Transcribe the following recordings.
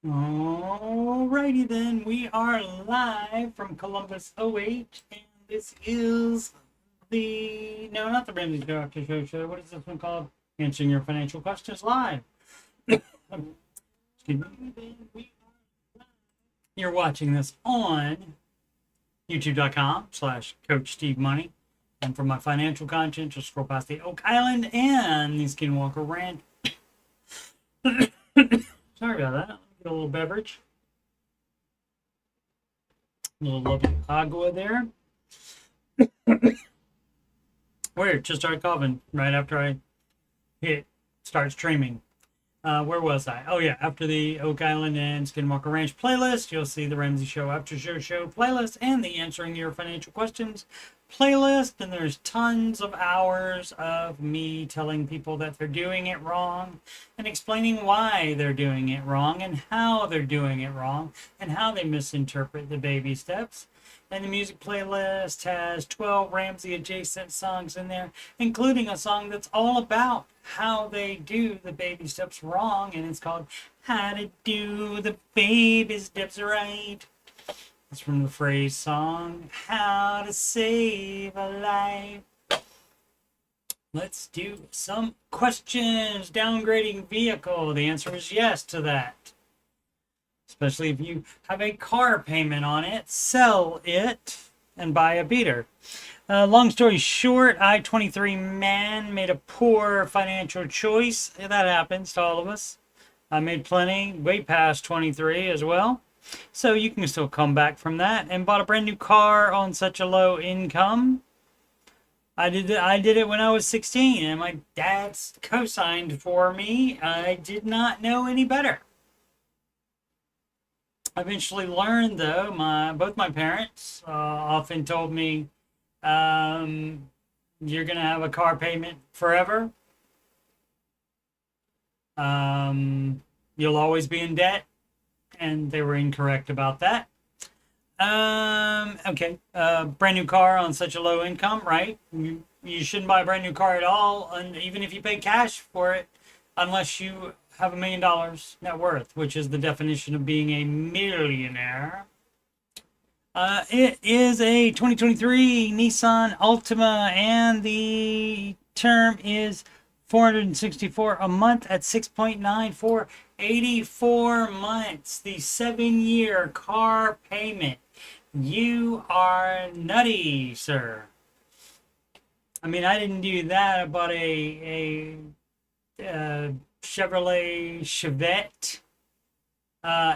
Alrighty then, we are live from Columbus, OH, and this is no, not the Ramsey Show After Show. What is this one called? Answering Your Financial Questions Live. Excuse me. You're watching this on youtube.com/coachstevemoney. And for my financial content, just scroll past the Oak Island and the Skinwalker Ranch. Sorry about that. Get a little beverage. A little lovely agua there. Weird, just started coughing right after I hit start streaming. Where was I? Oh yeah, after the Oak Island and Skinwalker Ranch playlist, you'll see the Ramsey Show After Show playlist and the Answering Your Financial Questions playlist. And there's tons of hours of me telling people that they're doing it wrong and explaining why they're doing it wrong and how they're doing it wrong and how they misinterpret the baby steps. And the music playlist has 12 Ramsey adjacent songs in there, including a song that's all about how they do the baby steps wrong, and it's called How to Do the Baby Steps Right. It's from the phrase song, How to Save a Life. Let's do some questions. Downgrading vehicle. The answer is yes to that. Especially if you have a car payment on it, sell it and buy a beater. Long story short, I-23 man made a poor financial choice. That happens to all of us. I made plenty, way past 23 as well. So you can still come back from that, and bought a brand new car on such a low income. I did it when I was 16, and my dad co-signed for me. I did not know any better. I eventually learned, though, both my parents often told me, you're going to have a car payment forever. You'll always be in debt. And they were incorrect about that. Okay. Brand new car on such a low income, right? You shouldn't buy a brand new car at all, and even if you pay cash for it, unless you have $1 million net worth, which is the definition of being a millionaire. It is a 2023 Nissan Altima, and the term is $464 a month at 6.9 for 84 months. The 7-year car payment. You are nutty, sir. I mean, I didn't do that. I bought a Chevrolet Chevette.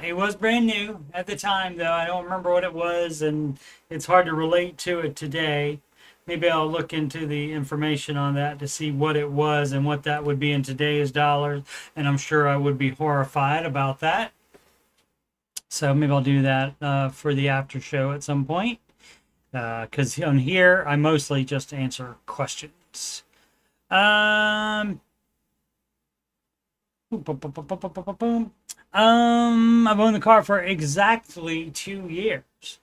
It was brand new at the time, though. I don't remember what it was, and it's hard to relate to it today. Maybe I'll look into the information on that to see what it was and what that would be in today's dollars. And I'm sure I would be horrified about that. So maybe I'll do that for the after show at some point. Because on here, I mostly just answer questions. I've owned the car for exactly 2 years.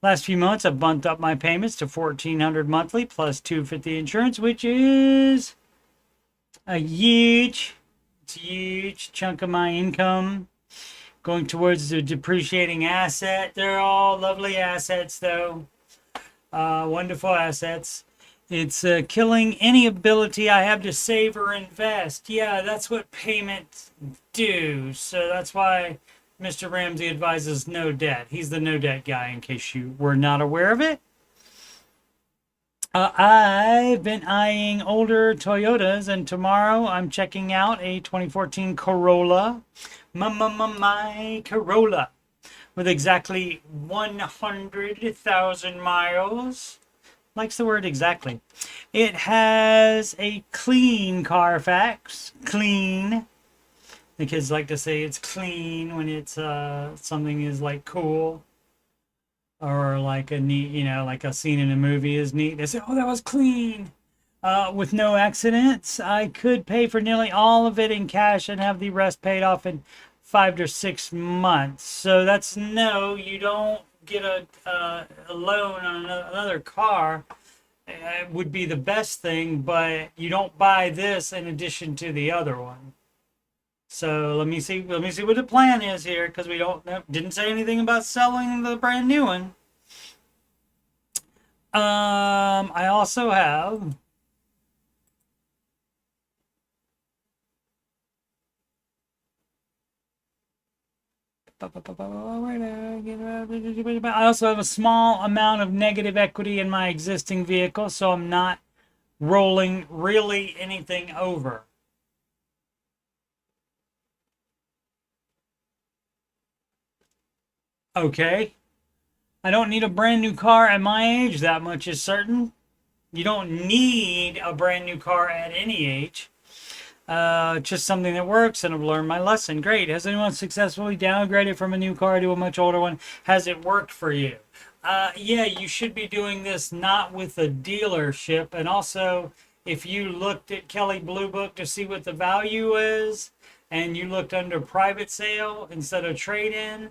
Last few months, I've bumped up my payments to $1,400 monthly plus $250 insurance, which is a huge chunk of my income going towards the depreciating asset. They're all lovely assets, though. Wonderful assets. It's killing any ability I have to save or invest. Yeah, that's what payments do. So that's why Mr. Ramsey advises no debt. He's the no debt guy, in case you were not aware of it. I've been eyeing older Toyotas, and tomorrow I'm checking out a 2014 Corolla. My Corolla. With exactly 100,000 miles. Likes the word exactly. It has a clean Carfax. Clean. The kids like to say it's clean when it's something is like cool, or like a neat, like a scene in a movie is neat. They say, "Oh, that was clean," with no accidents. I could pay for nearly all of it in cash and have the rest paid off in 5 to 6 months. So that's no. You don't get a loan on another car. It would be the best thing, but you don't buy this in addition to the other one. So let me see. Let me see what the plan is here, because we didn't say anything about selling the brand new one. I also have. I also have a small amount of negative equity in my existing vehicle, so I'm not rolling really anything over. Okay. I don't need a brand new car at my age, that much is certain. You don't need a brand new car at any age. Just something that works, and I've learned my lesson. Great. Has anyone successfully downgraded from a new car to a much older one? Has it worked for you? Yeah, you should be doing this not with a dealership. And also, if you looked at Kelley Blue Book to see what the value is, and you looked under private sale instead of trade-in,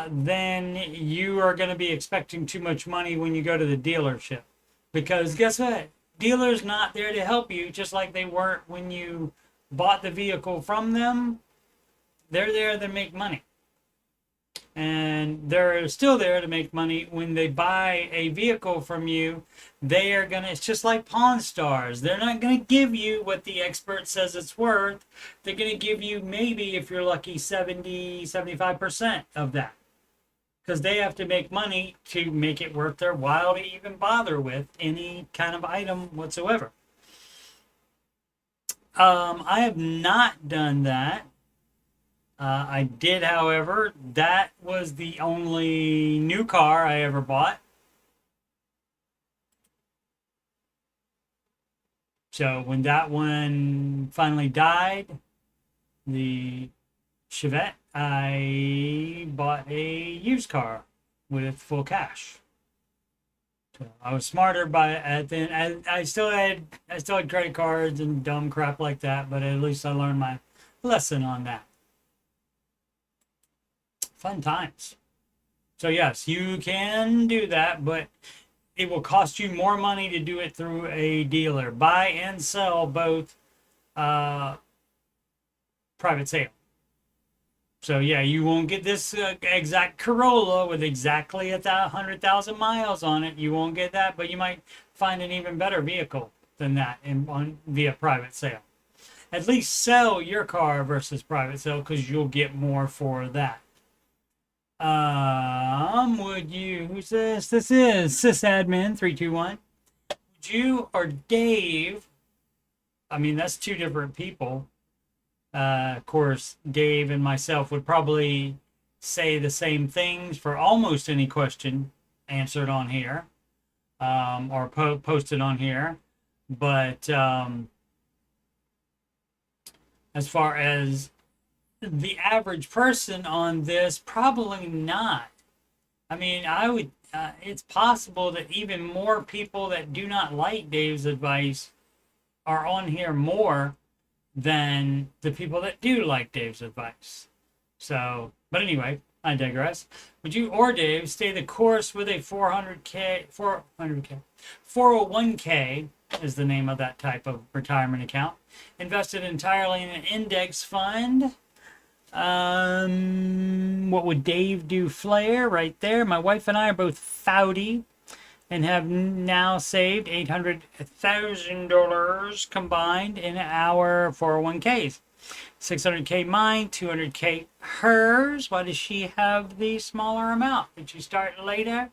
then you are going to be expecting too much money when you go to the dealership. Because guess what? Dealers not there to help you, just like they weren't when you bought the vehicle from them. They're there to make money. And they're still there to make money when they buy a vehicle from you. They are going to, it's just like Pawn Stars. They're not going to give you what the expert says it's worth. They're going to give you maybe, if you're lucky, 75% of that. Because they have to make money to make it worth their while to even bother with any kind of item whatsoever. I have not done that. I did, however. That was the only new car I ever bought. So when that one finally died, the Chevette, I bought a used car with full cash. So I was smarter then. I still had credit cards and dumb crap like that, but at least I learned my lesson on that. Fun times. So yes, you can do that, but it will cost you more money to do it through a dealer. Buy and sell both private sale. So yeah, you won't get this exact Corolla with exactly 100,000 miles on it. You won't get that, but you might find an even better vehicle than that via private sale. At least sell your car versus private sale, because you'll get more for that. Who's this? This is sysadmin321. Would you or Dave, I mean, that's two different people. Of course, Dave and myself would probably say the same things for almost any question answered on here, or posted on here. But as far as the average person on this, probably not. I mean, it's possible that even more people that do not like Dave's advice are on here more than the people that do like Dave's advice. So, but anyway, I digress. Would you or Dave stay the course with a 401k is the name of that type of retirement account, invested entirely in an index fund? What would Dave do? Flair right there. My wife and I are both Foudy and have now saved $800,000 combined in our 401ks. 600k mine, 200k hers. Why does she have the smaller amount? Did she start later?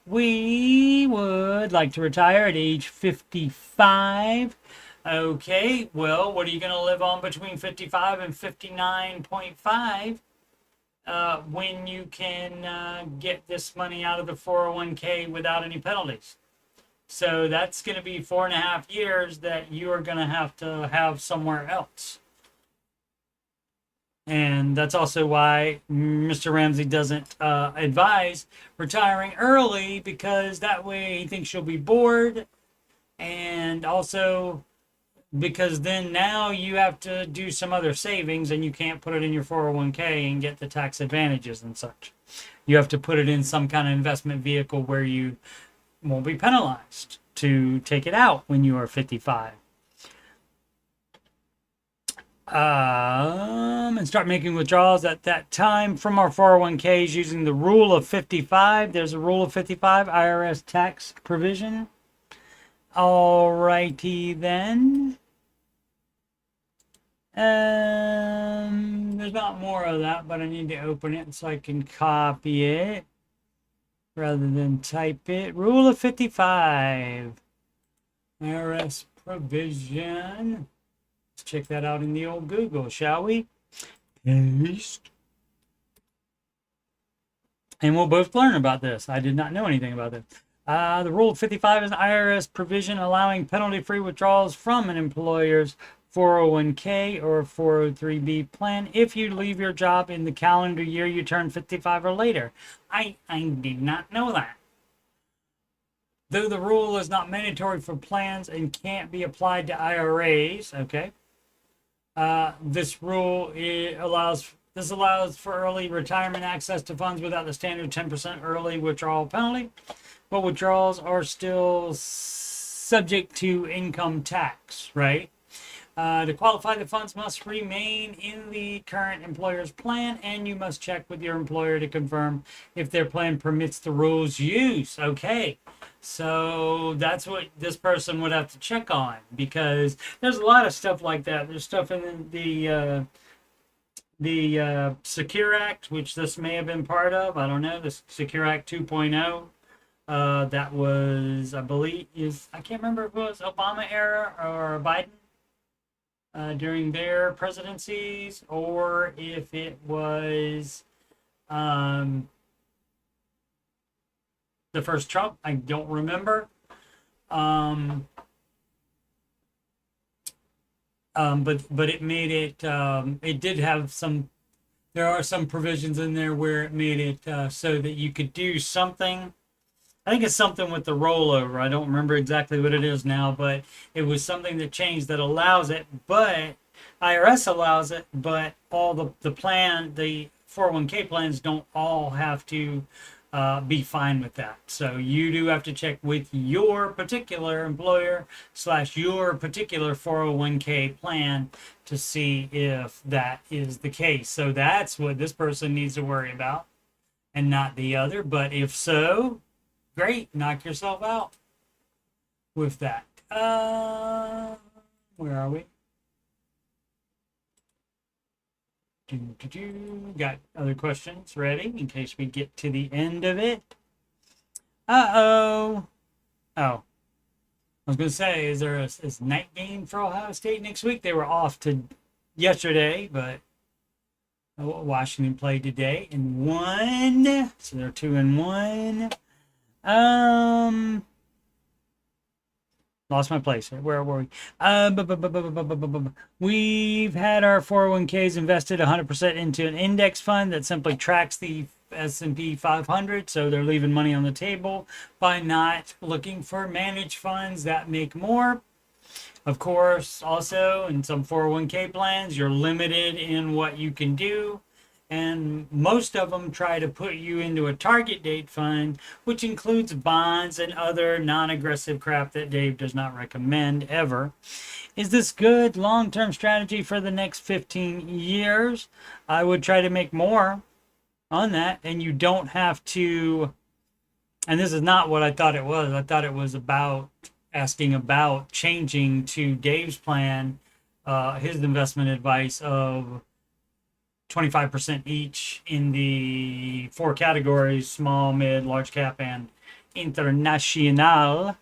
We would like to retire at age 55. Okay, well, what are you going to live on between 55 and 59.5 when you can get this money out of the 401k without any penalties? So that's going to be 4.5 years that you are going to have somewhere else. And that's also why Mr. Ramsey doesn't advise retiring early, because that way he thinks you'll be bored, and also because then now you have to do some other savings and you can't put it in your 401k and get the tax advantages and such. You have to put it in some kind of investment vehicle where you won't be penalized to take it out when you are 55. And start making withdrawals at that time from our 401ks using the rule of 55. There's a rule of 55 IRS tax provision. Alrighty then. There's not more of that, but I need to open it so I can copy it rather than type it. Rule of 55. IRS provision. Let's check that out in the old Google, shall we? Paste. And we'll both learn about this. I did not know anything about this. The Rule of 55 is an IRS provision allowing penalty-free withdrawals from an employer's 401k or 403b plan if you leave your job in the calendar year you turn 55 or later. I did not know that. Though the rule is not mandatory for plans and can't be applied to IRAs, okay? This rule allows for early retirement access to funds without the standard 10% early withdrawal penalty, but withdrawals are still subject to income tax, right? To qualify, the funds must remain in the current employer's plan, and you must check with your employer to confirm if their plan permits the rule's use. Okay, so that's what this person would have to check on, because there's a lot of stuff like that. There's stuff in the Secure Act, which this may have been part of. I don't know, the Secure Act 2.0. That was, I believe, I can't remember if it was Obama era or Biden. During their presidencies, or if it was the first Trump. I don't remember. But it made it. It did have some. There are some provisions in there where it made it so that you could do something. I think it's something with the rollover. I don't remember exactly what it is now, but it was something that changed that allows it, but IRS allows it, but all the 401k plans don't all have to be fine with that. So you do have to check with your particular employer / your particular 401k plan to see if that is the case. So that's what this person needs to worry about and not the other. But if so, great, knock yourself out with that. Where are we? Got other questions ready in case we get to the end of it. Oh, I was going to say, is there a night game for Ohio State next week? They were off to yesterday, but Washington played today and won, so they're 2-1. Lost my place. Where were we? We've had our 401ks invested 100% into an index fund that simply tracks the S&P 500, so they're leaving money on the table by not looking for managed funds that make more. Of course, also in some 401k plans, you're limited in what you can do. And most of them try to put you into a target date fund, which includes bonds and other non-aggressive crap that Dave does not recommend ever. Is this good long-term strategy for the next 15 years? I would try to make more on that, and you don't have to. And this is not what I thought it was. I thought it was about asking about changing to Dave's plan, his investment advice of 25% each in the 4 categories: small, mid, large cap, and international.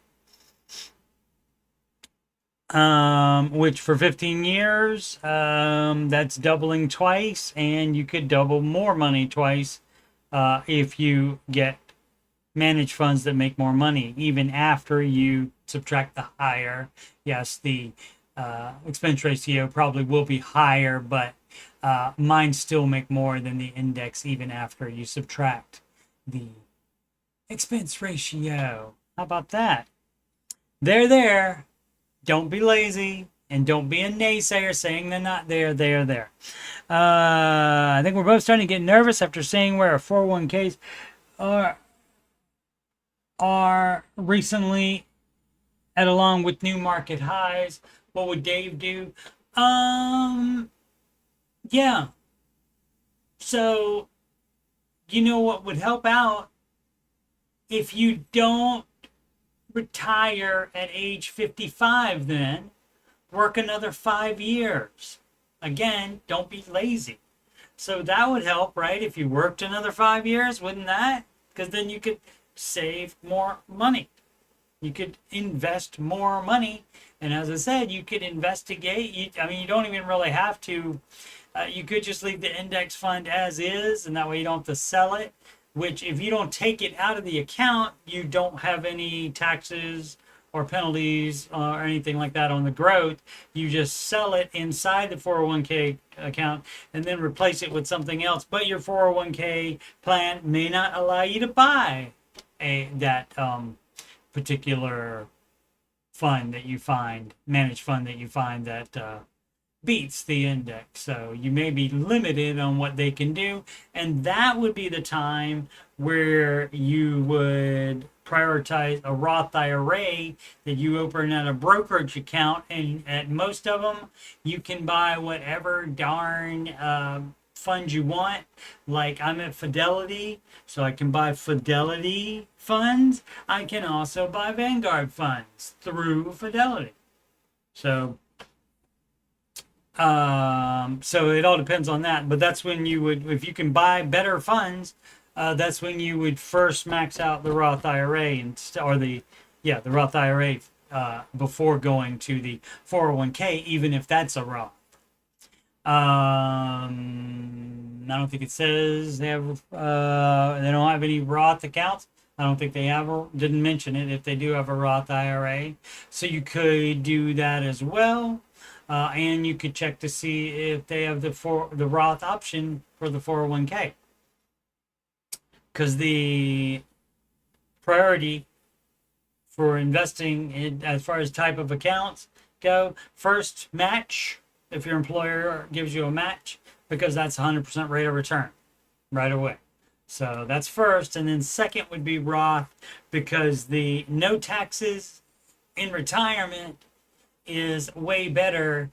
Which for 15 years, that's doubling twice, and you could double more money twice if you get managed funds that make more money, even after you subtract the higher. Yes, the expense ratio probably will be higher, but mine still make more than the index even after you subtract the expense ratio. How about that? There. Don't be lazy, and don't be a naysayer saying they're not there. They are there. I think we're both starting to get nervous after seeing where our 401ks are recently at, along with new market highs. What would Dave do? Yeah. So, you know what would help out if you don't retire at age 55, then work another 5 years. Again, don't be lazy. So that would help, right? If you worked another 5 years, wouldn't that? Because then you could save more money. You could invest more money. And as I said, you could investigate. I mean, you don't even really have to. You could just leave the index fund as is, and that way you don't have to sell it. Which, if you don't take it out of the account, you don't have any taxes or penalties or anything like that on the growth. You just sell it inside the 401k account and then replace it with something else. But your 401k plan may not allow you to buy that particular fund that you find, managed fund that you find that beats the index. So you may be limited on what they can do. And that would be the time where you would prioritize a Roth IRA that you open at a brokerage account. And at most of them, you can buy whatever darn funds you want. Like, I'm at Fidelity, so I can buy Fidelity funds. I can also buy Vanguard funds through Fidelity. So it all depends on that. But that's when you would, if you can buy better funds, that's when you would first max out the Roth IRA the Roth IRA before going to the 401k, even if that's a Roth. I don't think it says they have. They don't have any Roth accounts. I don't think they didn't mention it if they do have a Roth IRA. So you could do that as well. And you could check to see if they have the Roth option for the 401k. Because the priority for investing in, as far as type of accounts go, first, match. If your employer gives you a match, because that's 100% rate of return right away. So that's first. And then second would be Roth, because the no taxes in retirement is way better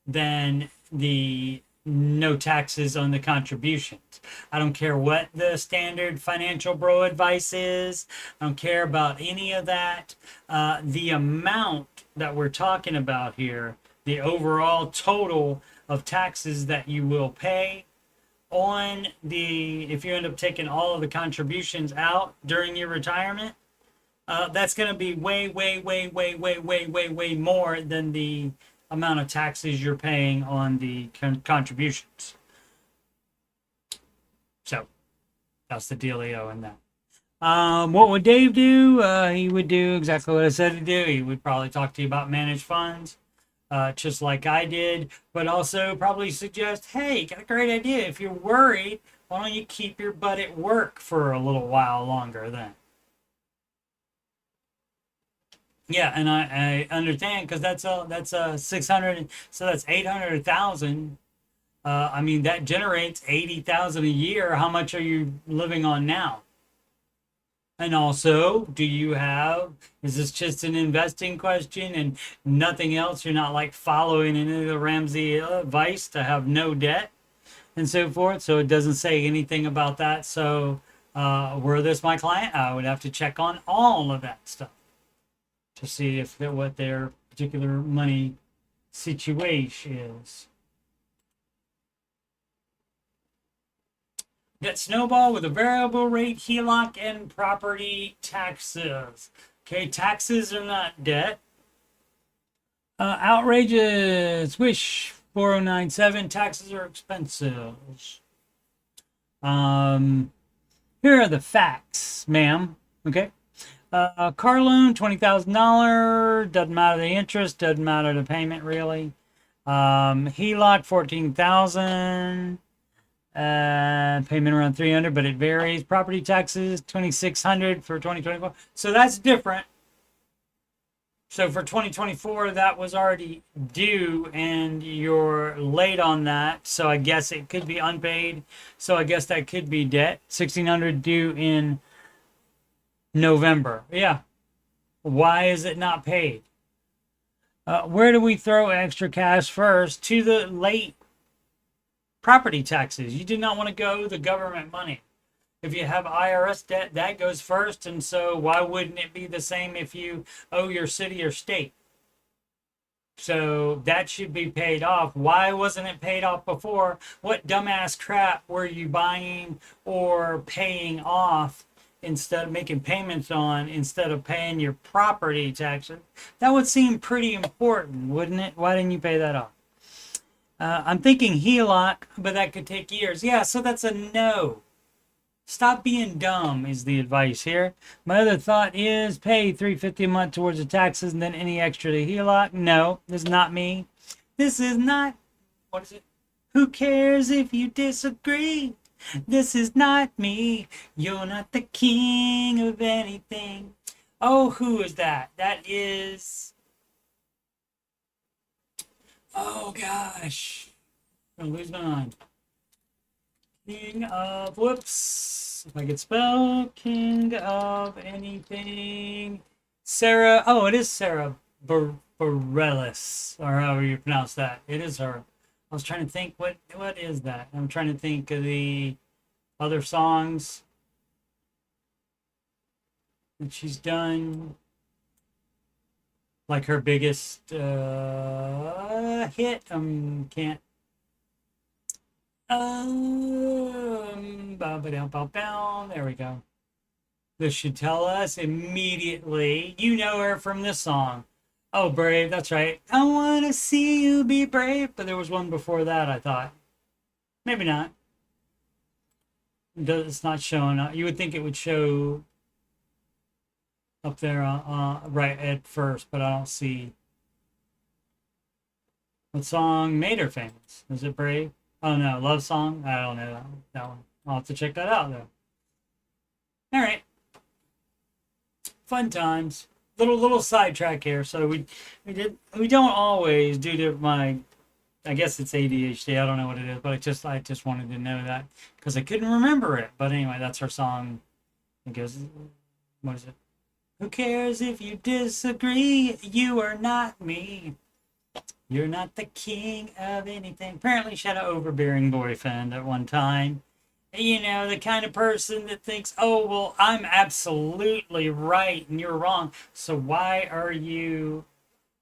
than the no taxes on the contributions. I don't care what the standard financial bro advice is. I don't care about any of that. The amount that we're talking about here, the overall total of taxes that you will pay on if you end up taking all of the contributions out during your retirement, that's going to be way more than the amount of taxes you're paying on the contributions. So that's the dealio in that. What would Dave do? He would do exactly what I said to do. He would probably talk to you about managed funds, just like I did, but also probably suggest, hey, you got a great idea. If you're worried, why don't you keep your butt at work for a little while longer then? Yeah, and I understand, because that's a 600, so that's 800,000. I mean, that generates 80,000 a year. How much are you living on now? And also, is this just an investing question and nothing else? You're not like following any of the Ramsey advice to have no debt and so forth. So it doesn't say anything about that. So were this my client, I would have to check on all of that stuff to see what their particular money situation is. Get snowball with a variable rate HELOC and property taxes. Okay, taxes are not debt. Outrageous. Wish 4097. Taxes are expensive. Here are the facts, ma'am. Okay. Car loan, $20,000. Doesn't matter the interest. Doesn't matter the payment, really. HELOC, $14,000. Payment around $300, but it varies. Property taxes, $2,600 for 2024. So that's different. So for 2024, that was already due, and you're late on that. So I guess it could be unpaid. So I guess that could be debt. $1,600 due in November. Yeah. Why is it not paid? Where do we throw extra cash first? To the late property taxes. You do not want to go the government money. If you have IRS debt, that goes first. And so why wouldn't it be the same if you owe your city or state? So that should be paid off. Why wasn't it paid off before? What dumbass crap were you buying or paying off instead of making payments on instead of paying your property taxes? That would seem pretty important, wouldn't it? Why didn't you pay that off? I'm thinking HELOC, but that could take years. Yeah, so that's a no. Stop being dumb is the advice here. My other thought is pay $350 a month towards the taxes and then any extra to HELOC. No, this is not me. This is not, what is it? Who cares if you disagree? This is not me. You're not the king of anything. Oh, who is that? That is, oh gosh. I'm gonna lose my mind. King of, whoops, if I could spell, king of anything. Sarah, oh, it is Sarah Bareilles, or however you pronounce that. It is her. I was trying to think, what is that? I'm trying to think of the other songs that she's done. Like her biggest hit, can't. There we go. This should tell us immediately. You know her from this song. Oh, Brave, that's right. I want to see you be brave. But there was one before that, I thought. Maybe not. It's not showing up. You would think it would show up there right at first, but I don't see. What song made her famous? Is it Brave? Oh no, Love Song? I don't know that one. I'll have to check that out though. Alright. Fun times. Little sidetrack here. So we don't always, due to my, I guess it's ADHD, I don't know what it is, but I just wanted to know that because I couldn't remember it. But anyway, that's her song. It goes, what is it? Who cares if you disagree? You are not me. You're not the king of anything. Apparently she had an overbearing boyfriend at one time. You know, the kind of person that thinks, oh, well, I'm absolutely right and you're wrong. So why are you...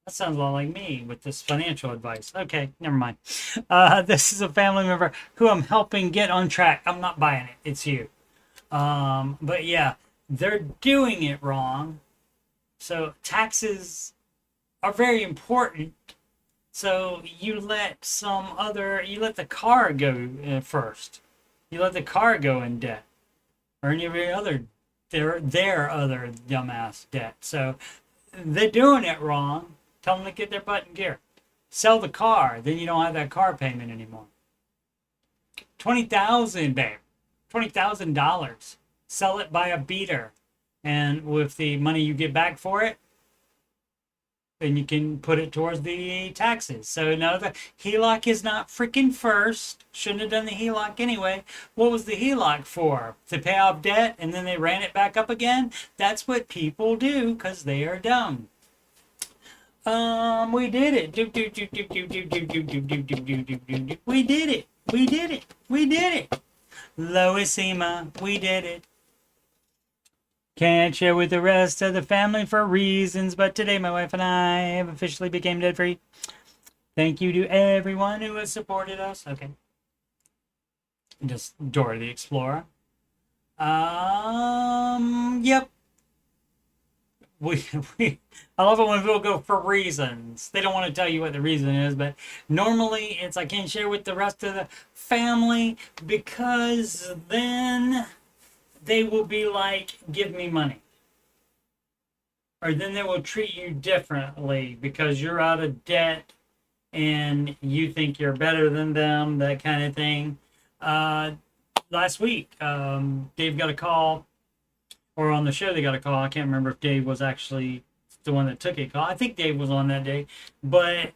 That sounds a lot like me with this financial advice. Okay, never mind. This is a family member who I'm helping get on track. I'm not buying it. It's you. But yeah, they're doing it wrong. So taxes are very important. So you let the car go first. You let the car go in debt, or any of your other, their other dumbass debt. So they're doing it wrong. Tell them to get their butt in gear. Sell the car, then you don't have that car payment anymore. $20,000, babe. $20,000. Sell it by a beater, and with the money you get back for it, then you can put it towards the taxes. So no, the HELOC is not freaking first. Shouldn't have done the HELOC anyway. What was the HELOC for? To pay off debt and then they ran it back up again? That's what people do because they are dumb. We did it. We did it. We did it. We did it. Lois Ema, we did it. Can't share with the rest of the family for reasons, but today my wife and I have officially became debt free. Thank you to everyone who has supported us. Okay. Just Dora the Explorer. Yep. I love it when people go for reasons. They don't want to tell you what the reason is, but normally it's I can't share with the rest of the family because then they will be like, give me money. Or then they will treat you differently because you're out of debt and you think you're better than them, that kind of thing. Last week, Dave got a call, or on the show they got a call. I can't remember if Dave was actually the one that took a call. I think Dave was on that day. But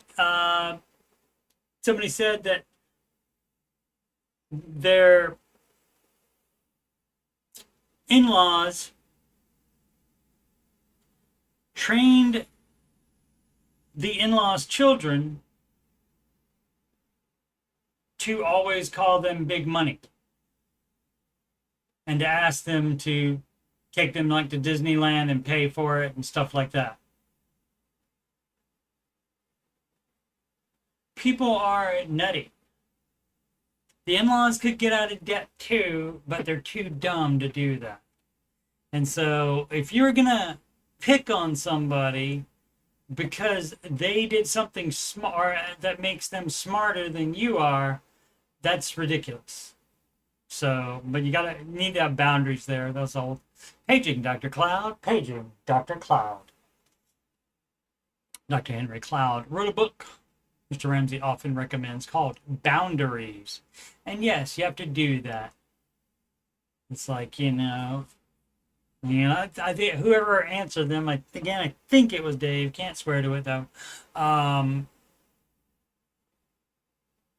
somebody said that their in-laws trained the in-laws' children to always call them big money and to ask them to take them like to Disneyland and pay for it and stuff like that. People are nutty. The in-laws could get out of debt too, but they're too dumb to do that. And so if you're going to pick on somebody because they did something smart that makes them smarter than you are, that's ridiculous. So, but you need to have boundaries there. That's all. Paging Dr. Cloud. Paging Dr. Cloud. Dr. Henry Cloud wrote a book Mr. Ramsey often recommends called Boundaries. And yes, you have to do that. It's like, I think whoever answered them, I think it was Dave. Can't swear to it though.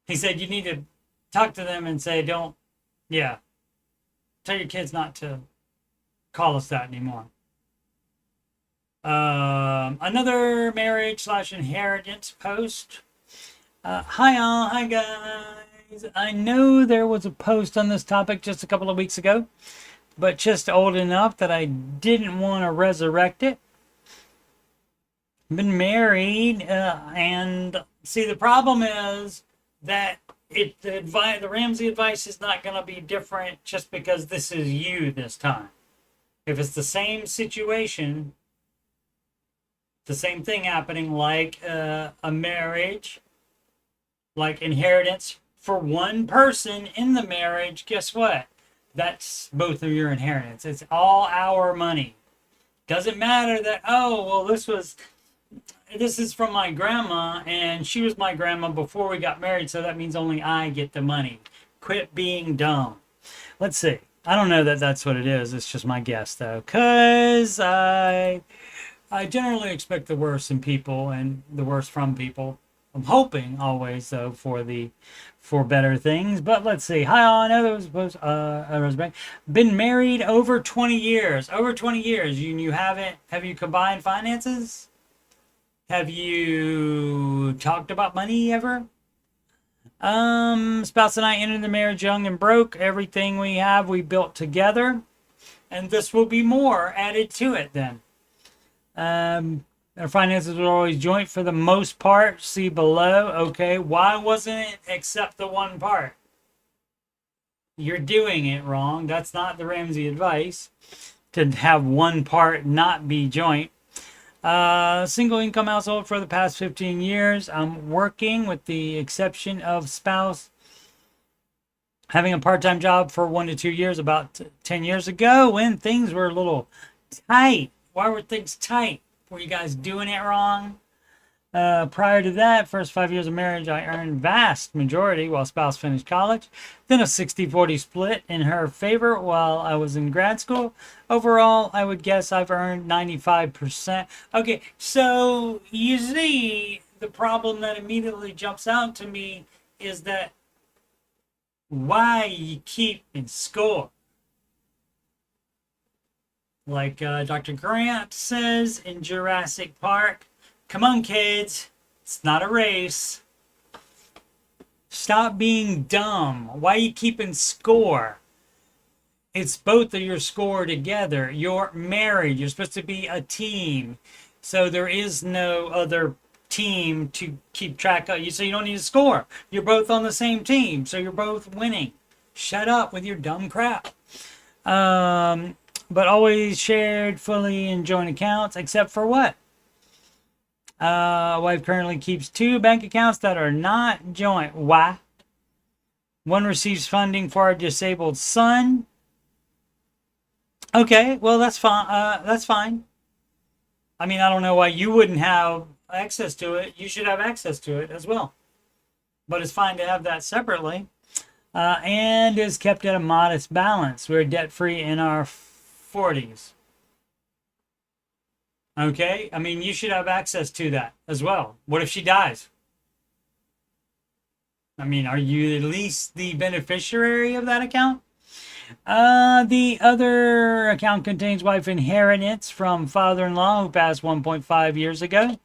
He said you need to talk to them and say, tell your kids not to call us that anymore. Another marriage/inheritance post. Hi all, hi guys. I know there was a post on this topic just a couple of weeks ago, but just old enough that I didn't want to resurrect it. Been married, and see, the problem is that the Ramsey advice is not going to be different just because this is you this time. If it's the same situation, the same thing happening, like a marriage, like inheritance for one person in the marriage, guess what? That's both of your inheritance. It's all our money. Doesn't matter that, this is from my grandma, and she was my grandma before we got married, so that means only I get the money. Quit being dumb. Let's see. I don't know that that's what it is. It's just my guess, though, because I generally expect the worst in people and the worst from people. I'm hoping always, though, for better things. But let's see. Hi, all. I know there was supposed been married over 20 years. Over 20 years. You haven't? Have you combined finances? Have you talked about money ever? Spouse and I entered the marriage young and broke. Everything we have, we built together. And this will be more added to it then. Our finances were always joint for the most part. See below. Okay, why wasn't it except the one part? You're doing it wrong. That's not the Ramsey advice, to have one part not be joint. Single income household for the past 15 years. I'm working with the exception of spouse having a part-time job for 1 to 2 years about 10 years ago when things were a little tight. Why were things tight? Were you guys doing it wrong? Prior to that, first 5 years of marriage, I earned vast majority while spouse finished college. Then a 60-40 split in her favor while I was in grad school. Overall, I would guess I've earned 95%. Okay, so you see, the problem that immediately jumps out to me is that why you keep in score. Like Dr. Grant says in Jurassic Park, come on, kids. It's not a race. Stop being dumb. Why are you keeping score? It's both of your score together. You're married. You're supposed to be a team. So there is no other team to keep track of. So you don't need to score. You're both on the same team. So you're both winning. Shut up with your dumb crap. But always shared fully in joint accounts, except for what? Wife currently keeps 2 bank accounts that are not joint. Why? One receives funding for a disabled son. Okay, well, that's fine. That's fine. I mean, I don't know why you wouldn't have access to it. You should have access to it as well. But it's fine to have that separately. And is kept at a modest balance. We're debt-free in our 40s. Okay, I mean, you should have access to that as well. What if she dies? I mean, are you at least the beneficiary of that account? The other account contains wife inheritance from father-in-law who passed 1.5 years ago.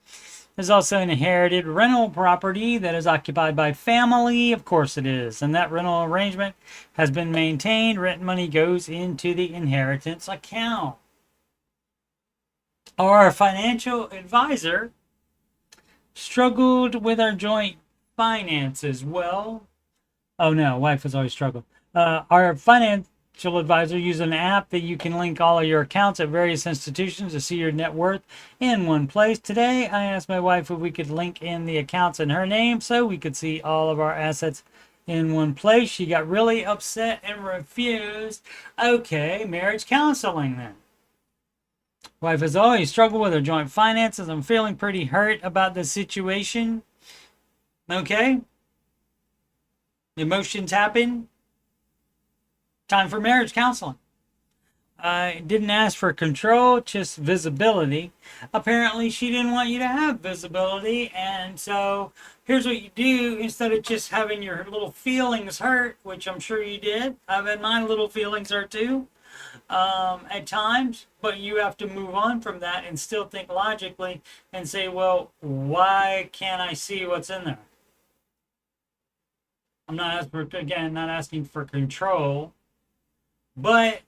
There's also an inherited rental property that is occupied by family. Of course it is. And that rental arrangement has been maintained. Rent money goes into the inheritance account. Our financial advisor struggled with our joint finances. Well, oh no, wife has always struggled. Our financial advisor uses an app that you can link all of your accounts at various institutions to see your net worth in one place. Today, I asked my wife if we could link in the accounts in her name so we could see all of our assets in one place. She got really upset and refused. Okay, marriage counseling then. Wife has always struggled with her joint finances. I'm feeling pretty hurt about the situation. Okay. Emotions happen. Time for marriage counseling. I didn't ask for control, just visibility. Apparently, she didn't want you to have visibility. And so here's what you do. Instead of just having your little feelings hurt, which I'm sure you did. I've had my little feelings hurt too. At times, but you have to move on from that and still think logically and say, well, why can't I see what's in there? I'm not asking for, again, not asking for control, but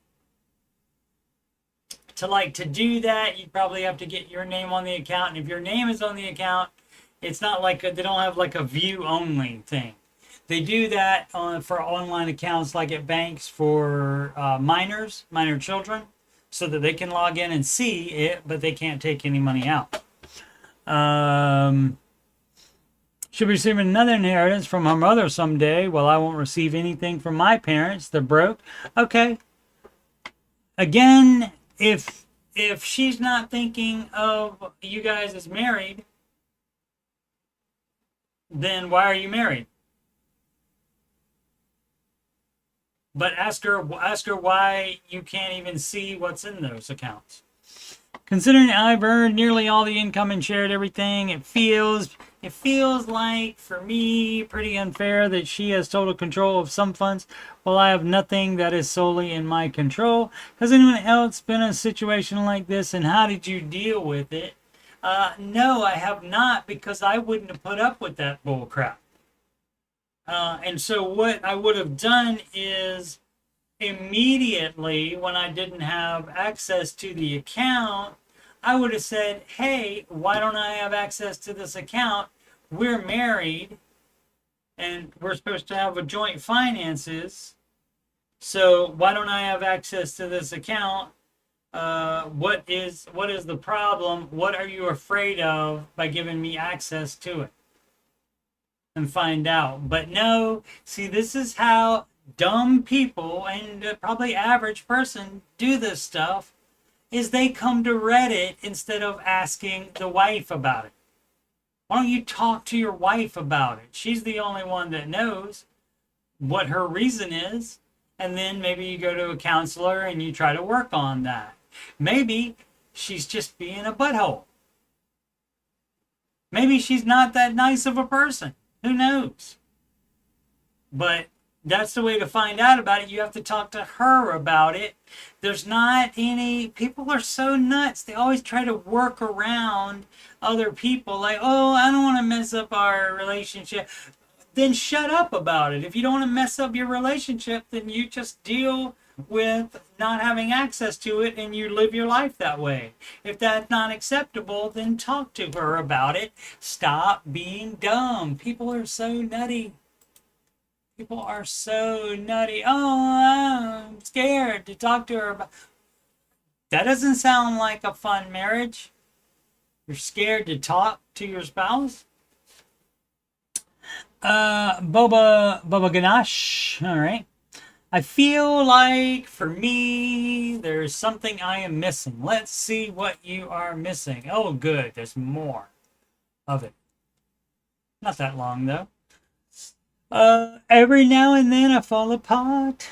to do that, you probably have to get your name on the account. And if your name is on the account, it's not like they don't have like a view only thing. They do that for online accounts like at banks for minor children, so that they can log in and see it, but they can't take any money out. She'll be receiving another inheritance from her mother someday. Well, I won't receive anything from my parents. They're broke. Okay. Again, if she's not thinking of you guys as married, then why are you married? But ask her why you can't even see what's in those accounts. Considering I've earned nearly all the income and shared everything, it feels like, for me, pretty unfair that she has total control of some funds while I have nothing that is solely in my control. Has anyone else been in a situation like this, and how did you deal with it? No, I have not, because I wouldn't have put up with that bull crap. And so what I would have done is immediately, when I didn't have access to the account, I would have said, hey, why don't I have access to this account? We're married and we're supposed to have a joint finances. So why don't I have access to this account? What is the problem? What are you afraid of by giving me access to it? And find out. But no, see, this is how dumb people and probably average person do this stuff, is they come to Reddit instead of asking the wife about it. Why don't you talk to your wife about it? She's the only one that knows what her reason is. And then maybe you go to a counselor and you try to work on that. Maybe she's just being a butthole. Maybe she's not that nice of a person. Who knows? But that's the way to find out about it. You have to talk to her about it. There's not any... People are so nuts. They always try to work around other people. Like, oh, I don't want to mess up our relationship. Then shut up about it. If you don't want to mess up your relationship, then you just deal with not having access to it and you live your life that way. If that's not acceptable, then talk to her about it. Stop being dumb. People are so nutty. People are so nutty. Oh, I'm scared to talk to her about... That doesn't sound like a fun marriage. You're scared to talk to your spouse? Boba Ganache. All right. I feel like, for me, there's something I am missing. Let's see what you are missing. Oh, good. There's more of it. Not that long, though. Every now and then I fall apart.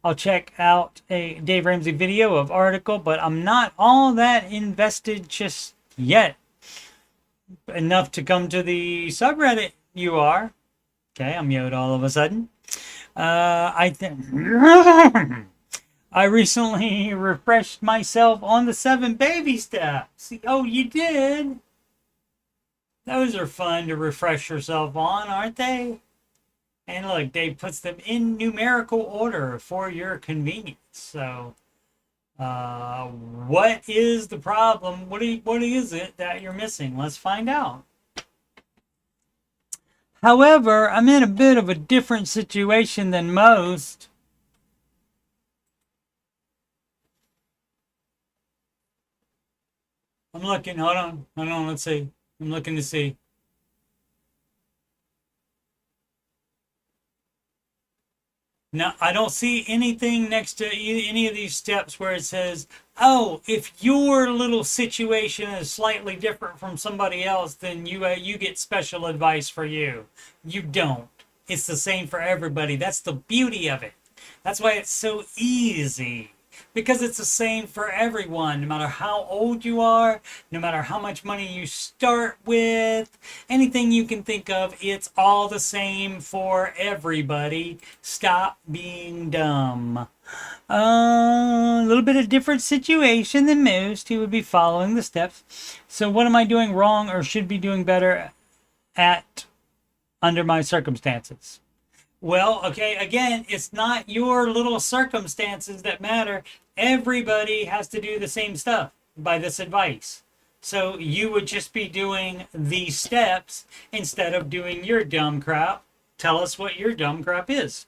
I'll check out a Dave Ramsey video of article, but I'm not all that invested just yet. Enough to come to the subreddit, you are. Okay, I'm Yoda all of a sudden. I recently refreshed myself on the 7 baby steps. Oh, you did? Those are fun to refresh yourself on, aren't they? And look, Dave puts them in numerical order for your convenience. So, what is the problem? What is it that you're missing? Let's find out. However, I'm in a bit of a different situation than most. I'm looking, hold on, let's see. I'm looking to see. Now, I don't see anything next to any of these steps where it says, oh, if your little situation is slightly different from somebody else, then you get special advice for you. You don't. It's the same for everybody. That's the beauty of it. That's why it's so easy. Because it's the same for everyone, no matter how old you are, no matter how much money you start with, anything you can think of, it's all the same for everybody. Stop being dumb. A little bit of different situation than most who would be following the steps. So what am I doing wrong or should be doing better at under my circumstances? Well, okay, again, it's not your little circumstances that matter. Everybody has to do the same stuff by this advice. So you would just be doing these steps instead of doing your dumb crap. Tell us what your dumb crap is.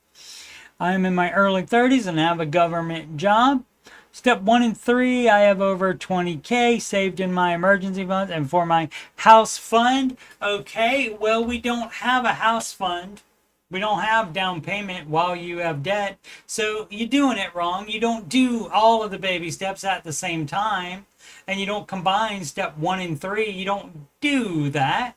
I'm in my early 30s and have a government job. Step 1 and 3, I have over 20K saved in my emergency funds and for my house fund. Okay, well, we don't have a house fund. We don't have down payment while you have debt. So you're doing it wrong. You don't do all of the baby steps at the same time. And you don't combine step 1 and 3. You don't do that.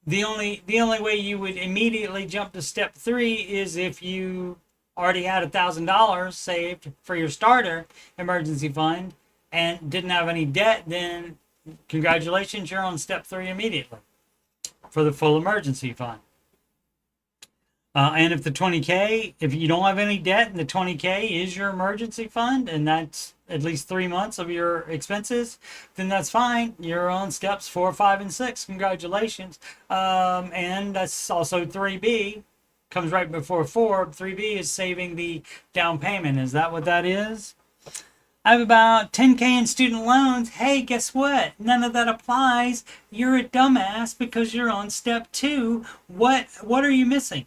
The only way you would immediately jump to step 3 is if you already had $1,000 saved for your starter emergency fund and didn't have any debt, then congratulations, you're on step 3 immediately for the full emergency fund. And if the 20K, if you don't have any debt and the 20K is your emergency fund and that's at least 3 months of your expenses, then that's fine. You're on steps 4, 5, and 6. Congratulations. And that's also 3B. Comes right before 4. 3B is saving the down payment. Is that what that is? I have about 10K in student loans. Hey, guess what? None of that applies. You're a dumbass because you're on step 2. What are you missing?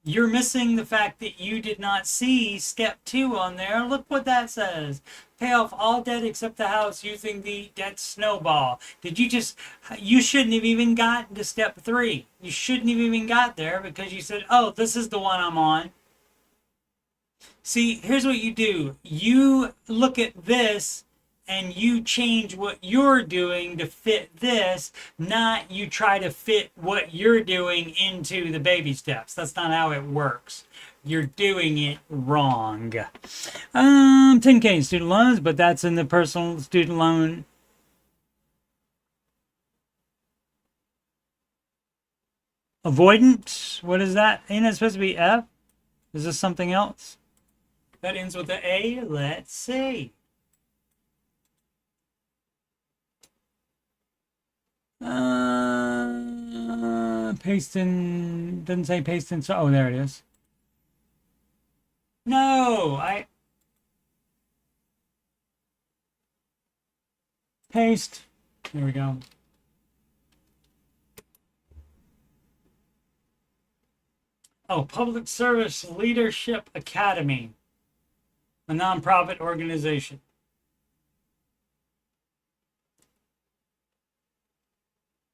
You're missing the fact that you did not see step 2 on there. Look what that says. Pay off all debt except the house using the debt snowball. You shouldn't have even gotten to step 3. You shouldn't have even got there because you said, oh, this is the one I'm on. See, here's what you do. You look at this and you change what you're doing to fit this, not you try to fit what you're doing into the baby steps. That's not how it works. You're doing it wrong. 10K in student loans, but that's in the personal student loan. Avoidance, what is that? Ain't it supposed to be F? Is this something else? That ends with the A? Let's see. Paste in, doesn't say paste in, so, oh, there it is. No, paste, there we go. Oh, Public Service Leadership Academy, a nonprofit organization.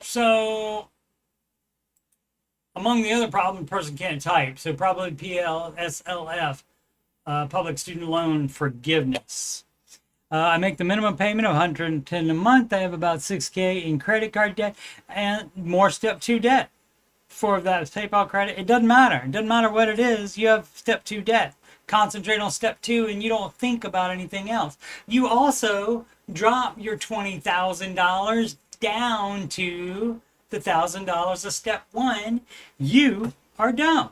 So, among the other problems, the person can't type. So probably PLSLF, Public Student Loan Forgiveness. I make the minimum payment of $110 a month. I have about $6K in credit card debt and more step 2 debt. 4 of that is PayPal credit. It doesn't matter. It doesn't matter what it is. You have step 2 debt. Concentrate on step 2 and you don't think about anything else. You also drop your $20,000 down to the $1,000 of step 1. You are dumb.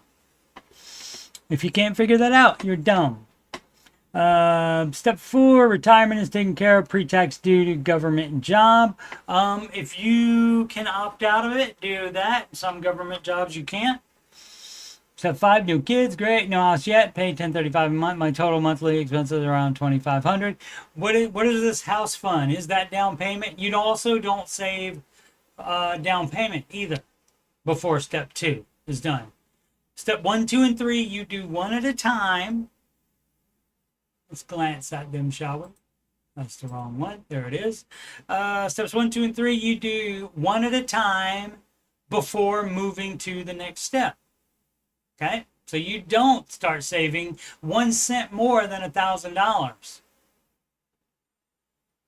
If you can't figure that out, you're dumb. Step 4, retirement is taken care of, pre-tax due to government job. If you can opt out of it, do that. Some government jobs you can't. Step 5, no kids, great, no house yet, pay $1035 a month. My total monthly expenses are around $2,500. What is this house fund? Is that down payment? You also don't save down payment either before step 2 is done. Step 1, 2, and 3, you do one at a time. Let's glance at them, shall we? That's the wrong one. There it is. Steps 1, 2, and 3, you do one at a time before moving to the next step. Okay? So you don't start saving 1 cent more than $1,000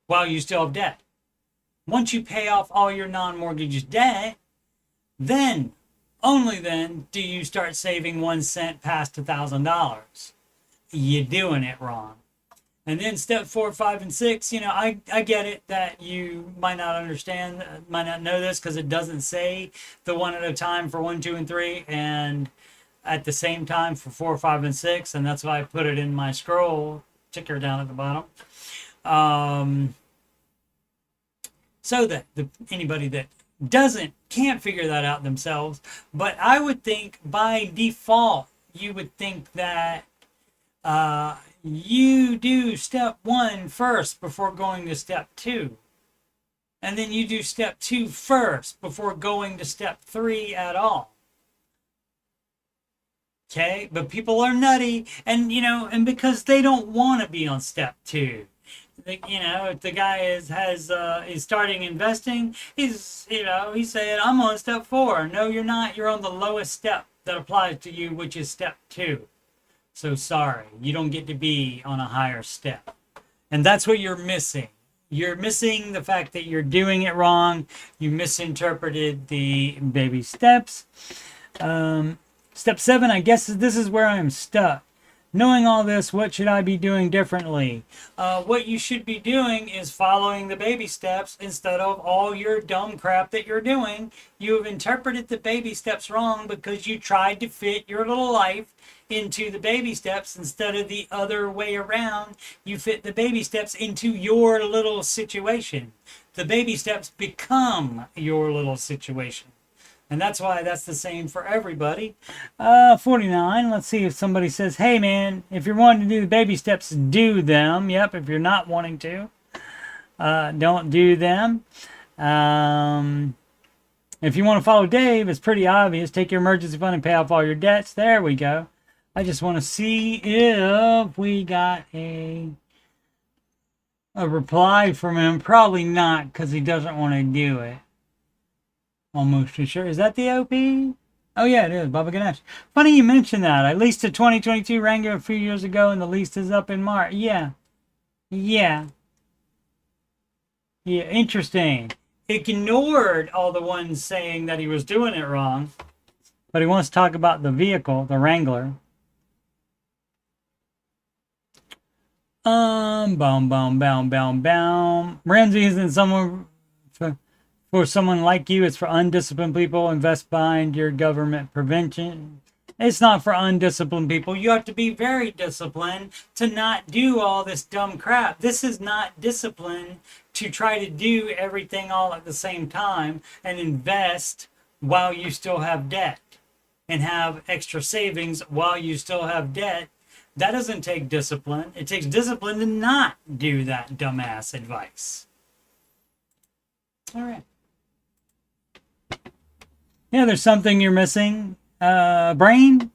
while you still have debt. Once you pay off all your non-mortgage debt, then, only then, do you start saving 1 cent past $1,000. You're doing it wrong. And then step 4, 5, and 6, I get it that you might not understand, might not know this because it doesn't say the one at a time for 1, 2, and 3, and at the same time for 4, 5, and 6, and that's why I put it in my scroll ticker down at the bottom. So that anybody that can't figure that out themselves, but I would think by default, you would think that you do step 1 first before going to step 2. And then you do step 2 first before going to step 3 at all. Okay, but people are nutty, and and because they don't want to be on step 2. If the guy is starting investing, he's saying, I'm on step 4. No, you're not. You're on the lowest step that applies to you, which is step 2. So sorry, you don't get to be on a higher step. And that's what you're missing. You're missing the fact that you're doing it wrong. You misinterpreted the baby steps. Step 7, I guess this is where I'm stuck. Knowing all this, what should I be doing differently? What you should be doing is following the baby steps instead of all your dumb crap that you're doing. You have interpreted the baby steps wrong because you tried to fit your little life into the baby steps instead of the other way around. You fit the baby steps into your little situation. The baby steps become your little situation. And that's why that's the same for everybody. 49, let's see if somebody says, hey man, if you're wanting to do the baby steps, do them. Yep, if you're not wanting to, don't do them. If you want to follow Dave, it's pretty obvious. Take your emergency fund and pay off all your debts. There we go. I just want to see if we got a reply from him. Probably not, because he doesn't want to do it. Almost too sure. Is that the OP? Oh yeah, it is. Baba Ganesh. Funny you mentioned that. I leased a 2022 Wrangler a few years ago, and the lease is up in March. Yeah. Interesting. Ignored all the ones saying that he was doing it wrong, but he wants to talk about the vehicle, the Wrangler. Ramsey isn't someone for someone like you. It's for undisciplined people. Invest behind your government prevention. It's not for undisciplined people. You have to be very disciplined to not do all this dumb crap. This is not discipline to try to do everything all at the same time and invest while you still have debt and have extra savings while you still have debt. That doesn't take discipline. It takes discipline to not do that dumbass advice. All right. Yeah, there's something you're missing. Brain.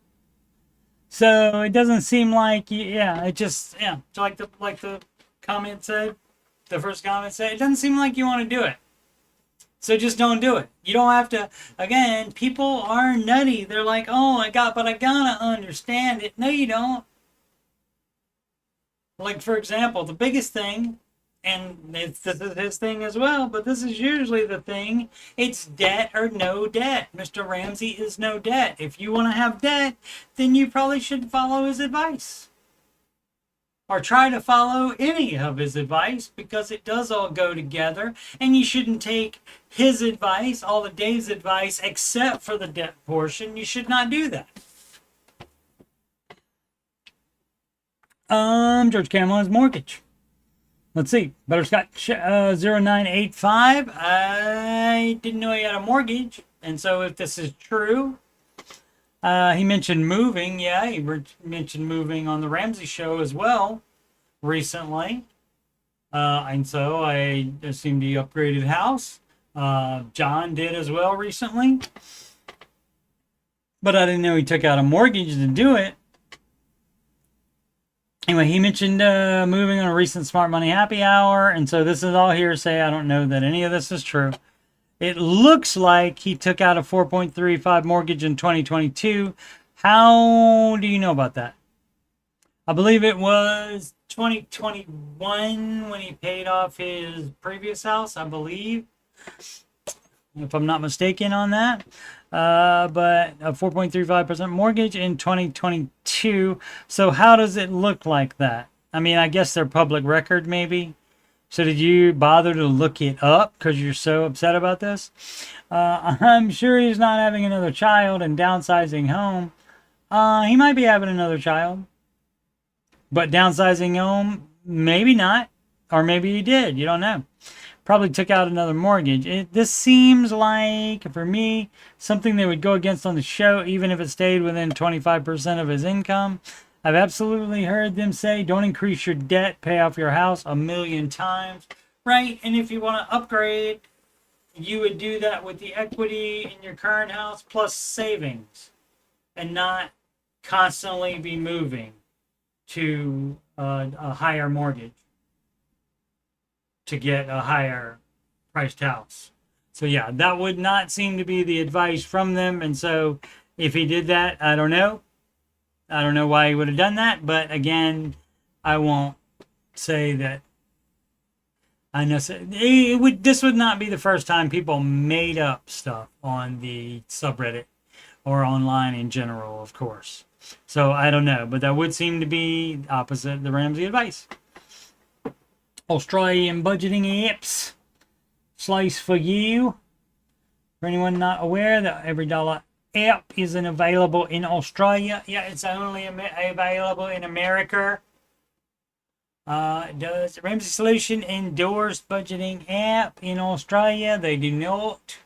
So it doesn't seem like, it just, like the comment said, the first comment said, it doesn't seem like you want to do it. So just don't do it. You don't have to, again, people are nutty. They're like, but I gotta understand it. No, you don't. Like, for example, the biggest thing, and this is his thing as well, but this is usually the thing, it's debt or no debt. Mr. Ramsey is no debt. If you want to have debt, then you probably should follow his advice. Or try to follow any of his advice, because it does all go together, and you shouldn't take his advice, all of Dave's advice, except for the debt portion. You should not do that. George Cameron's mortgage. Let's see. Butterscotch 0985. I didn't know he had a mortgage. And so if this is true, he mentioned moving. Yeah, he mentioned moving on the Ramsey show as well recently. And so I assumed he upgraded house. John did as well recently. But I didn't know he took out a mortgage to do it. Anyway, he mentioned moving on a recent Smart Money Happy Hour. And so this is all hearsay. I don't know that any of this is true. It looks like he took out a 4.35 mortgage in 2022. How do you know about that? I believe it was 2021 when he paid off his previous house, I believe, if I'm not mistaken on that. But a 4.35% mortgage in 2022. So how does it look like that? I mean, I guess they're public record maybe. So did you bother to look it up because you're so upset about this? I'm sure he's not having another child and downsizing home. He might be having another child. But downsizing home, maybe not. Or maybe he did. You don't know. Probably took out another mortgage. This seems like, for me, something they would go against on the show, even if it stayed within 25% of his income. I've absolutely heard them say, don't increase your debt, pay off your house 1,000,000 times. Right? And if you want to upgrade, you would do that with the equity in your current house plus savings. And not constantly be moving to a higher mortgage to get a higher priced house. So yeah, that would not seem to be the advice from them. And so if he did that, I don't know. I don't know why he would have done that. But again, I won't say that. I know this would not be the first time people made up stuff on the subreddit or online in general, of course. So I don't know, but that would seem to be opposite the Ramsey advice. Australian budgeting apps slice for you. For anyone not aware, the Every Dollar app isn't available in Australia. Yeah, it's only available in America. Does Ramsey Solution endorse budgeting app in Australia? They do not.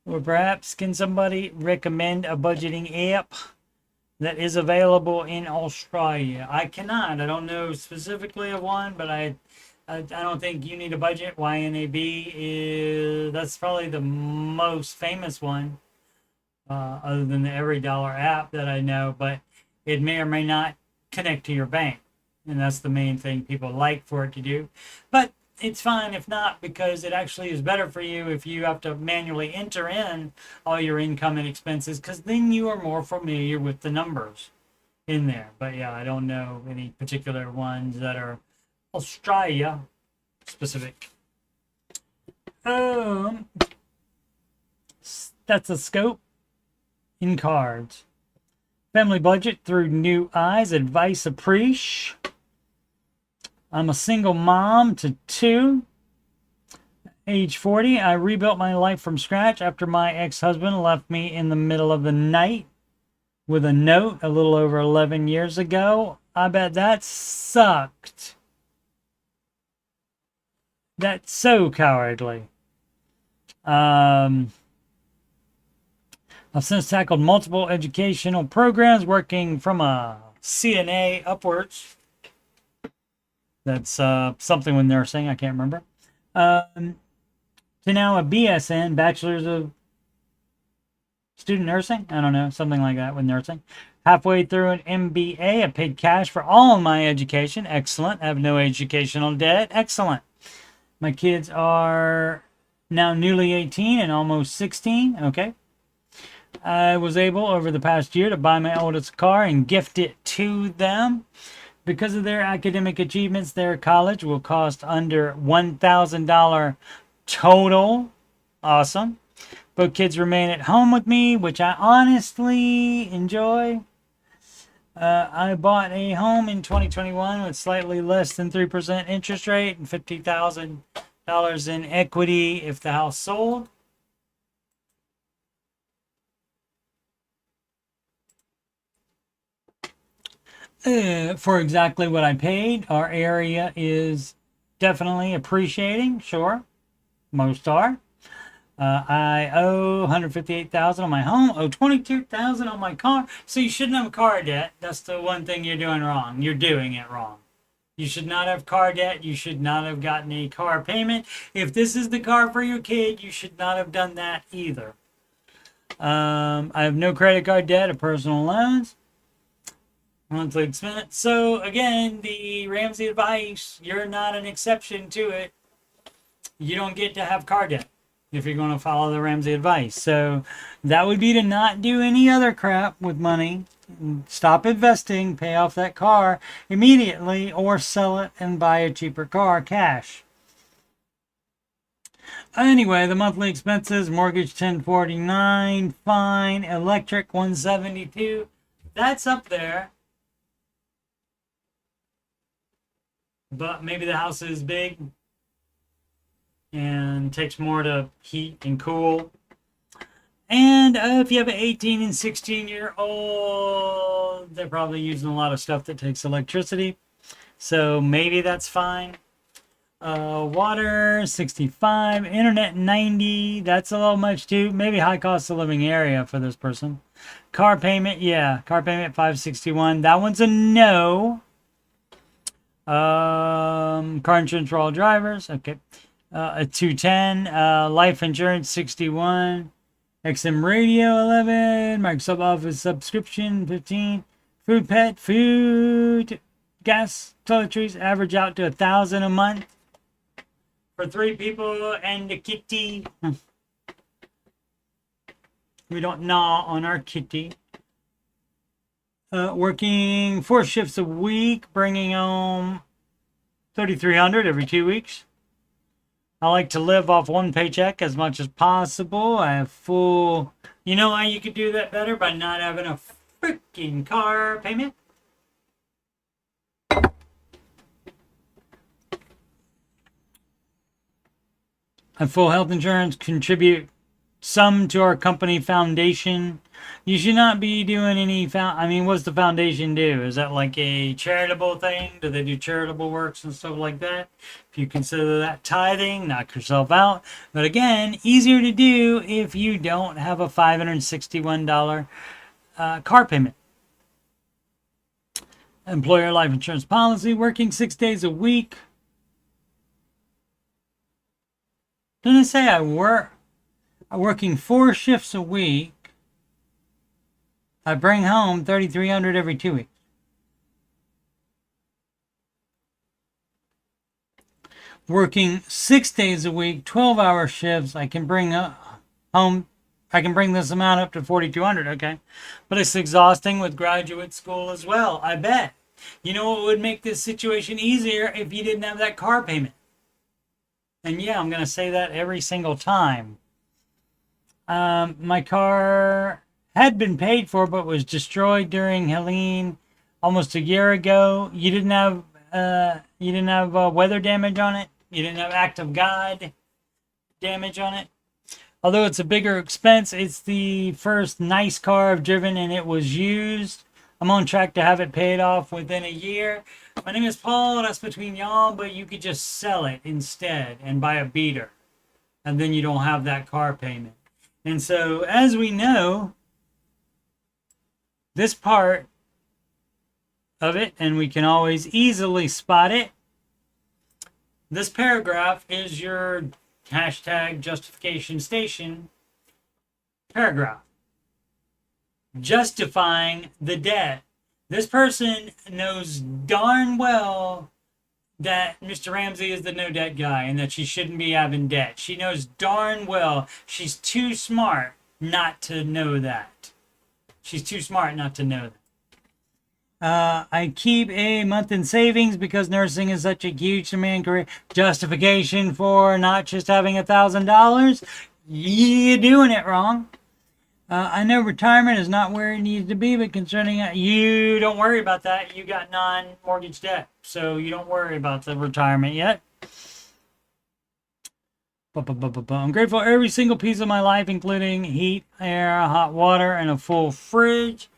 Or perhaps can somebody recommend a budgeting app that is available in Australia? I cannot. I don't know specifically of one, but I don't think you need a budget. YNAB that's probably the most famous one, other than the Every Dollar app that I know, but it may or may not connect to your bank. And that's the main thing people like for it to do. But it's fine if not, because it actually is better for you if you have to manually enter in all your income and expenses, because then you are more familiar with the numbers in there. But yeah, I don't know any particular ones that are Australia specific. Stethoscope in cards. Family budget through new eyes. Advice appreciate. I'm a single mom to 2. Age 40. I rebuilt my life from scratch after my ex-husband left me in the middle of the night with a note a little over 11 years ago. I bet that sucked. That's so cowardly. I've since tackled multiple educational programs, working from a CNA upwards. That's something with nursing. I can't remember. To now a BSN, Bachelor's of Student Nursing. I don't know, something like that with nursing. Halfway through an MBA, I paid cash for all my education. Excellent. I have no educational debt. Excellent. My kids are now newly 18 and almost 16. Okay. I was able over the past year to buy my oldest car and gift it to them. Because of their academic achievements, their college will cost under $1,000 total. Awesome. Both kids remain at home with me, which I honestly enjoy. I bought a home in 2021 with slightly less than 3% interest rate and $50,000 in equity if the house sold. for exactly what I paid. Our area is definitely appreciating. Sure, most are. I owe 158,000 on my home. Owe 22,000 on my car. So you shouldn't have a car debt. That's the one thing you're doing wrong. You're doing it wrong. You should not have car debt. You should not have gotten a car payment. If this is the car for your kid, you should not have done that either. I have no credit card debt or personal loans. Monthly expense. So again, the Ramsey advice, you're not an exception to it. You don't get to have car debt if you're going to follow the Ramsey advice. So that would be to not do any other crap with money. Stop investing, pay off that car immediately, or sell it and buy a cheaper car cash. Anyway, the monthly expenses, mortgage 1049, fine, electric 172. That's up there. But maybe the house is big and takes more to heat and cool. And if you have an 18 and 16-year-old, they're probably using a lot of stuff that takes electricity. So maybe that's fine. Water, 65. Internet, 90. That's a little much too. Maybe high cost of living area for this person. Car payment, yeah. Car payment, 561. That one's a no. Car insurance for all drivers. Okay. A 210. Life insurance, 61. XM radio, 11. Microsoft Office subscription, 15. Food, gas, toiletries, average out to 1,000 a month for 3 people and a kitty. We don't gnaw on our kitty. Working 4 shifts a week, bringing home $3,300 every 2 weeks. I like to live off one paycheck as much as possible. I have full... You know how you could do that better? By not having a freaking car payment? I have full health insurance, contribute some to our company foundation. You should not be doing any... what's the foundation do? Is that like a charitable thing? Do they do charitable works and stuff like that? If you consider that tithing, knock yourself out. But again, easier to do if you don't have a $561 car payment. Employer life insurance policy, working 6 days a week. Didn't it say I'm working 4 shifts a week. I bring home $3,300 every 2 weeks. Working 6 days a week, 12-hour shifts, I can bring home. I can bring this amount up to $4,200. Okay, but it's exhausting with graduate school as well. I bet. You know what would make this situation easier if you didn't have that car payment? And yeah, I'm going to say that every single time. My car had been paid for, but was destroyed during Helene almost a year ago. You didn't have weather damage on it. You didn't have act of God damage on it. Although it's a bigger expense, it's the first nice car I've driven, and it was used. I'm on track to have it paid off within a year. My name is Paul. That's between y'all, but you could just sell it instead and buy a beater, and then you don't have that car payment. And so, as we know, this part of it, and we can always easily spot it, this paragraph is your hashtag justification station paragraph. Justifying the debt. This person knows darn well that Mr. Ramsey is the no debt guy and that she shouldn't be having debt. She knows darn well she's too smart not to know that. She's too smart not to know that. I keep a month in savings because nursing is such a huge demand career. Justification for not just having $1,000. You're doing it wrong. I know retirement is not where it needs to be, but concerning you don't worry about that. You got non-mortgage debt, so you don't worry about the retirement yet. I'm grateful for every single piece of my life, including heat, air, hot water, and a full fridge.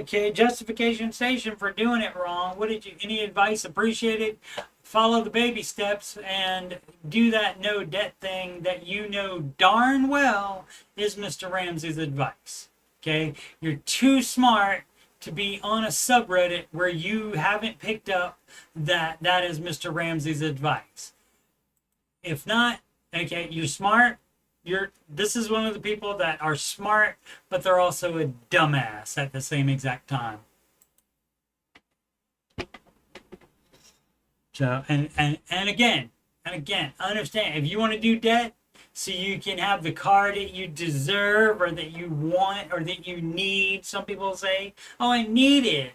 Okay, justification station for doing it wrong. What did you? Any advice appreciated? Follow the baby steps and do that no debt thing that you know darn well is Mr. Ramsey's advice. Okay, you're too smart to be on a subreddit where you haven't picked up that that is Mr. Ramsey's advice. If not, okay, you're smart. This is one of the people that are smart, but they're also a dumbass at the same exact time. So and again, understand, if you want to do debt so you can have the car that you deserve or that you want or that you need. Some people say, oh, I needed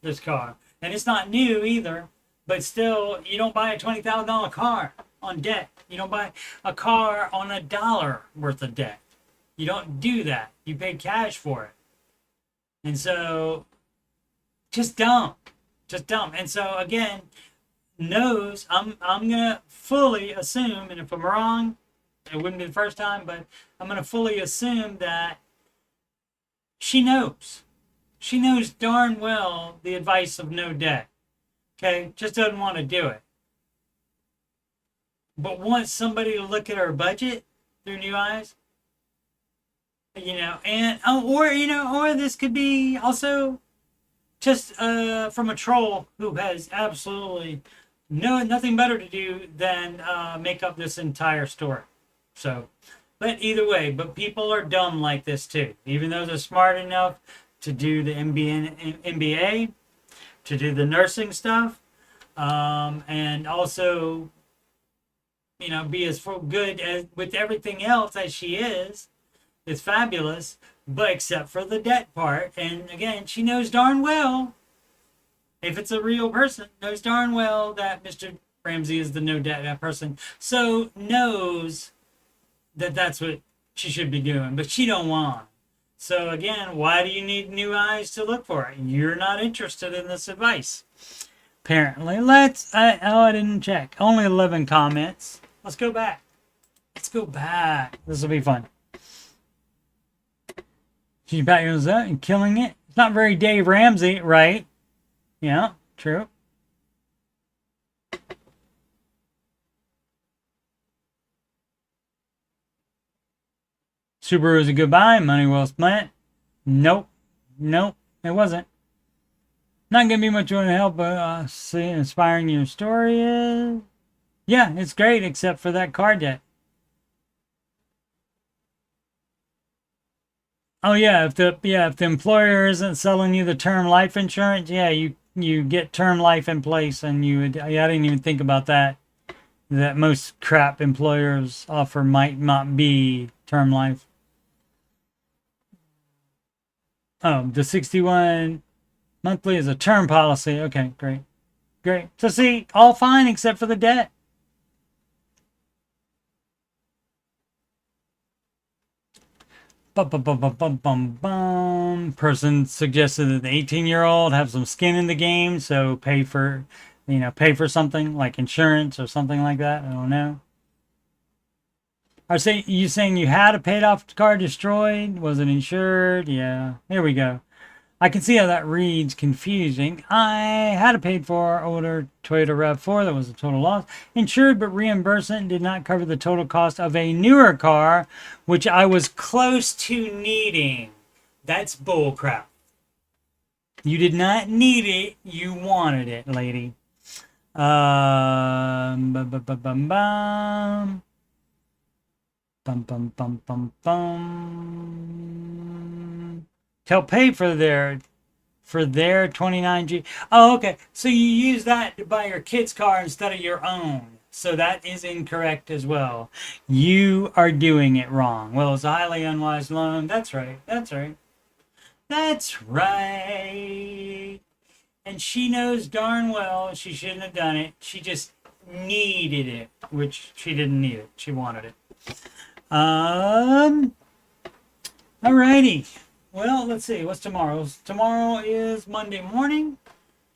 this car. And it's not new either, but still, you don't buy a $20,000 car on debt. You don't buy a car on $1 worth of debt. You don't do that. You pay cash for it. And so, just don't. And so, again, knows, I'm gonna fully assume, and if I'm wrong, it wouldn't be the first time, but I'm gonna fully assume that she knows darn well the advice of no debt. Okay, just doesn't want to do it, but wants somebody to look at her budget through new eyes, and or this could be also just from a troll who has absolutely nothing better to do than make up this entire story. So, but either way, but people are dumb like this too. Even though they're smart enough to do the MBA, to do the nursing stuff, and also, be as good as with everything else as she is fabulous, but except for the debt part. And again, she knows darn well, if it's a real person, knows darn well that Mr. Ramsey is the no debt person. So knows that that's what she should be doing, but she don't want. So again, why do you need new eyes to look for it? You're not interested in this advice. Apparently, I didn't check. Only 11 comments. Let's go back. This will be fun. She's back and killing it. It's not very Dave Ramsey, right? Yeah, true. Subaru is a goodbye. Money well spent. Nope, it wasn't. Not gonna be much of a help, but see, inspiring your story is. Yeah, it's great, except for that car debt. Oh yeah, if the employer isn't selling you the term life insurance, yeah, you get term life in place, and I didn't even think about that. That most crap employers offer might not be term life. Oh, the 61 monthly is a term policy. Okay, great. So see, all fine except for the debt. Person suggested that the 18-year-old have some skin in the game, so pay for something like insurance or something like that. I don't know. You saying you had a paid off car destroyed? Was it insured? Yeah. Here we go. I can see how that reads confusing. I had a paid for older Toyota RAV4 that was a total loss. Insured, but reimbursement did not cover the total cost of a newer car, which I was close to needing. That's bullcrap. You did not need it. You wanted it, lady. They'll pay for their 29G. Oh, okay. So you use that to buy your kid's car instead of your own. So that is incorrect as well. You are doing it wrong. Well, it's a highly unwise loan. That's right. And she knows darn well she shouldn't have done it. She just needed it, which she didn't need it. She wanted it. Alrighty. Well, let's see. What's tomorrow? Tomorrow is Monday morning,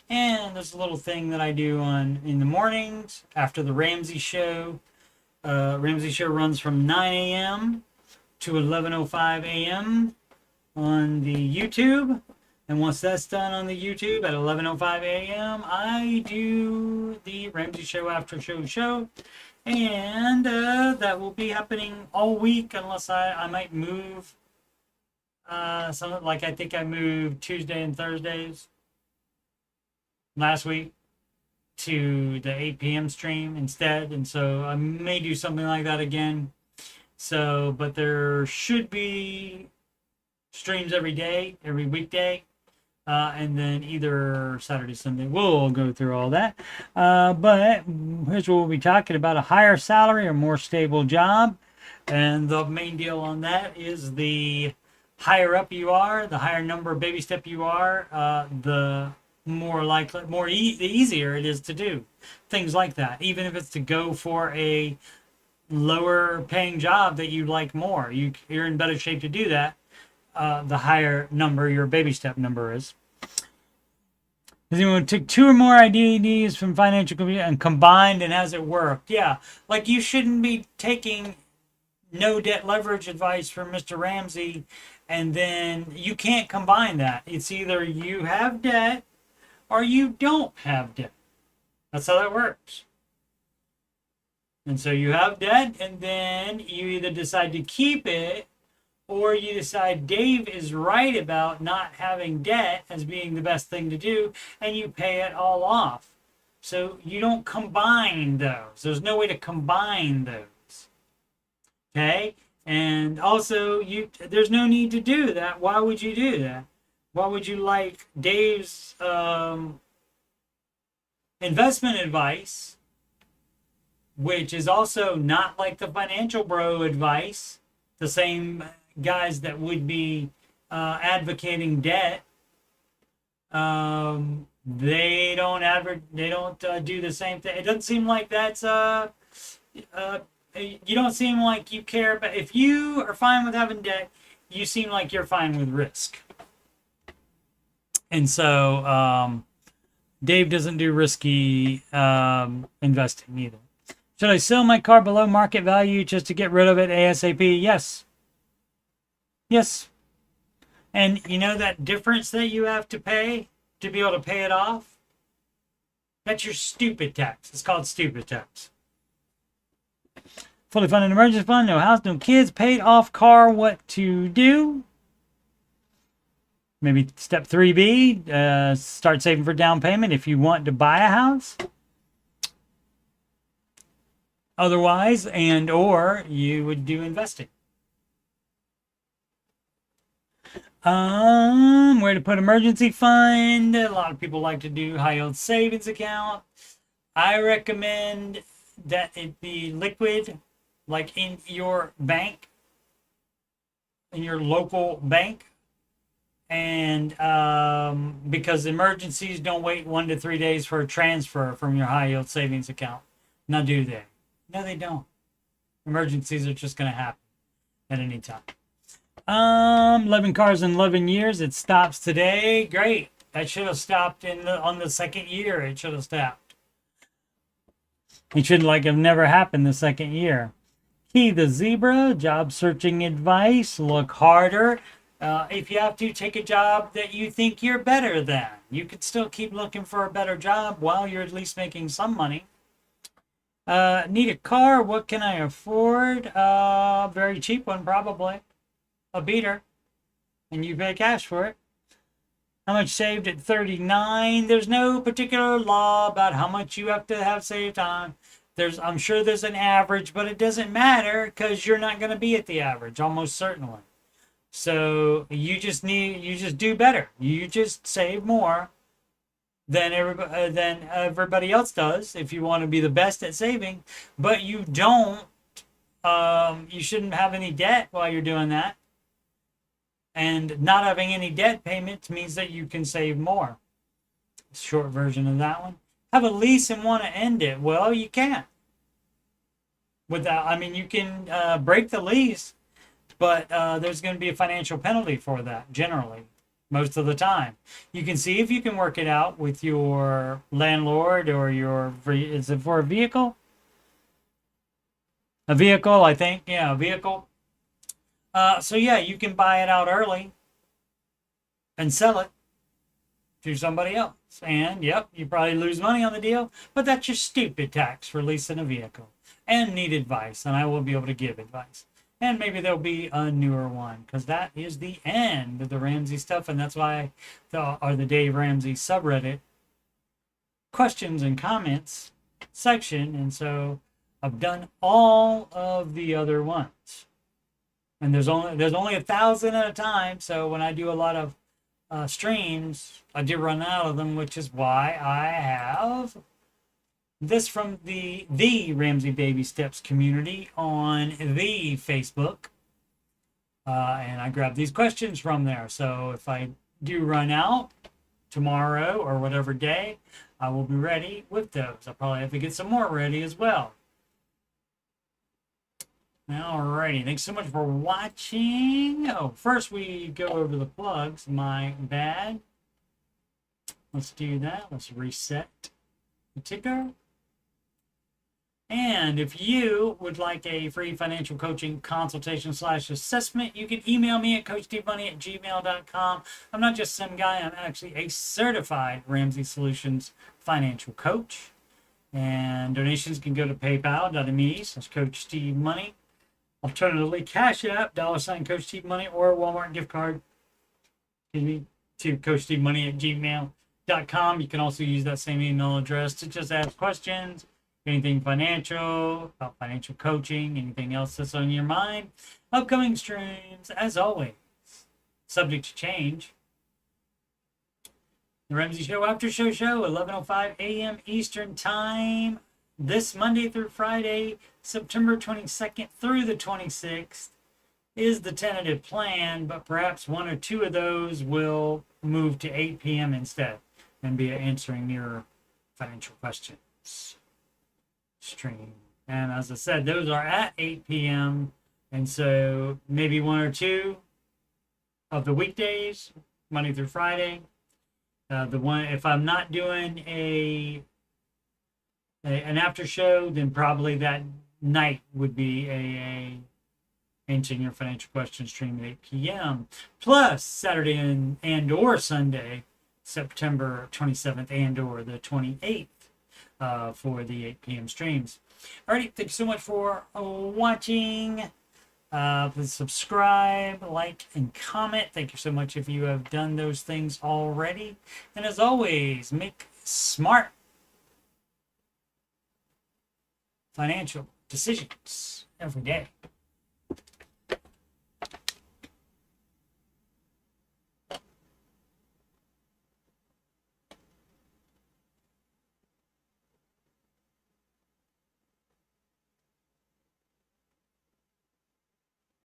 and there's a little thing that I do in the mornings after the Ramsey show. Ramsey show runs from 9 a.m. to 11:05 a.m. on the YouTube. And once that's done on the YouTube at 11:05 a.m., I do the Ramsey Show After Show. And that will be happening all week unless I might move. Something like I think I moved Tuesday and Thursdays last week to the 8 p.m. stream instead. And so I may do something like that again. So, but there should be streams every day, every weekday. And then either Saturday, Sunday, we'll go through all that. But here's what we'll be talking about: a higher salary or more stable job. And the main deal on that is the higher up you are, the higher number of baby step you are, the more likely, the easier it is to do things like that. Even if it's to go for a lower paying job that you like more, you're in better shape to do that. The higher number your baby step number is. Does anyone take 2 or more ideas from financial community and combined, and has it worked? Yeah, like you shouldn't be taking no debt leverage advice from Mr. Ramsey, and then you can't combine that. It's either you have debt or you don't have debt. That's how that works. And so you have debt, and then you either decide to keep it, or you decide Dave is right about not having debt as being the best thing to do, and you pay it all off. So you don't combine those. There's no way to combine those. Okay? And also, there's no need to do that. Why would you do that? Why would you like Dave's investment advice, which is also not like the financial bro advice, the same guys that would be advocating debt, they don't do the same thing. It doesn't seem like that's you don't seem like you care. But if you are fine with having debt, you seem like you're fine with risk. And so Dave doesn't do risky investing either. Should I sell my car below market value just to get rid of it ASAP? Yes. Yes. And you know that difference that you have to pay to be able to pay it off? That's your stupid tax. It's called stupid tax. Fully funded emergency fund, no house, no kids, paid off car, what to do? Maybe step 3B, start saving for down payment if you want to buy a house. Otherwise, or you would do investing. Where to put emergency fund? A lot of people like to do high yield savings account. I recommend that it be liquid, like in your bank, in your local bank. And because emergencies don't wait 1 to 3 days for a transfer from your high yield savings account. Now, do they? No, they don't. Emergencies are just going to happen at any time. 11 cars in 11 years. It stops today. Great. That should have stopped on the second year. It should have stopped. It should have never happened the second year. Key the zebra. Job searching advice. Look harder. If you have to, take a job that you think you're better than. You could still keep looking for a better job while you're at least making some money. Need a car. What can I afford? Very cheap one, probably. A beater. And you pay cash for it. How much saved at 39? There's no particular law about how much you have to have saved on. I'm sure there's an average, but it doesn't matter because you're not going to be at the average, almost certainly. So you just do better. You just save more than everybody else does if you want to be the best at saving. But you don't. You shouldn't have any debt while you're doing that. And not having any debt payments means that you can save more. Short version of that one. Have a lease and want to end it. Well, you can't. You can break the lease, but there's going to be a financial penalty for that, generally, most of the time. You can see if you can work it out with your landlord or is it for a vehicle? A vehicle, I think. Yeah, a vehicle. So yeah, you can buy it out early and sell it to somebody else. And yep, you probably lose money on the deal, but that's your stupid tax for leasing a vehicle and need advice. And I will be able to give advice. And maybe there'll be a newer one, because that is the end of the Ramsey stuff. And that's why the Dave Ramsey subreddit questions and comments section. And so I've done all of the other ones. And there's only 1,000 at a time. So when I do a lot of streams, I do run out of them, which is why I have this from the Ramsey Baby Steps community on the Facebook. And I grab these questions from there. So if I do run out tomorrow or whatever day, I will be ready with those. I'll probably have to get some more ready as well. Alrighty, thanks so much for watching. Oh, first we go over the plugs. My bad. Let's do that. Let's reset the ticker. And if you would like a free financial coaching consultation / assessment, you can email me at coachstevemoney@gmail.com. I'm not just some guy. I'm actually a certified Ramsey Solutions financial coach. And donations can go to paypal.me/coachstevemoney. Alternatively, CashApp, $ Coach Steve Money, or Walmart gift card, to coachstevemoney@gmail.com. You can also use that same email address to just ask questions, anything financial, about financial coaching, anything else that's on your mind. Upcoming streams, as always, subject to change. The Ramsey Show After Show 11:05 a.m. Eastern Time. This Monday through Friday, September 22nd through the 26th, is the tentative plan, but perhaps one or two of those will move to 8 p.m. instead and be answering your financial questions stream. And as I said, those are at 8 p.m. And so maybe one or two of the weekdays, Monday through Friday. The one, if I'm not doing an after show, then probably that night would be a answering your financial questions stream at 8 p.m. Plus Saturday and or Sunday, September 27th and or the 28th for the 8 p.m. streams. Alrighty, thanks so much for watching. Please subscribe, like, and comment. Thank you so much if you have done those things already. And as always, make smart financial decisions every day.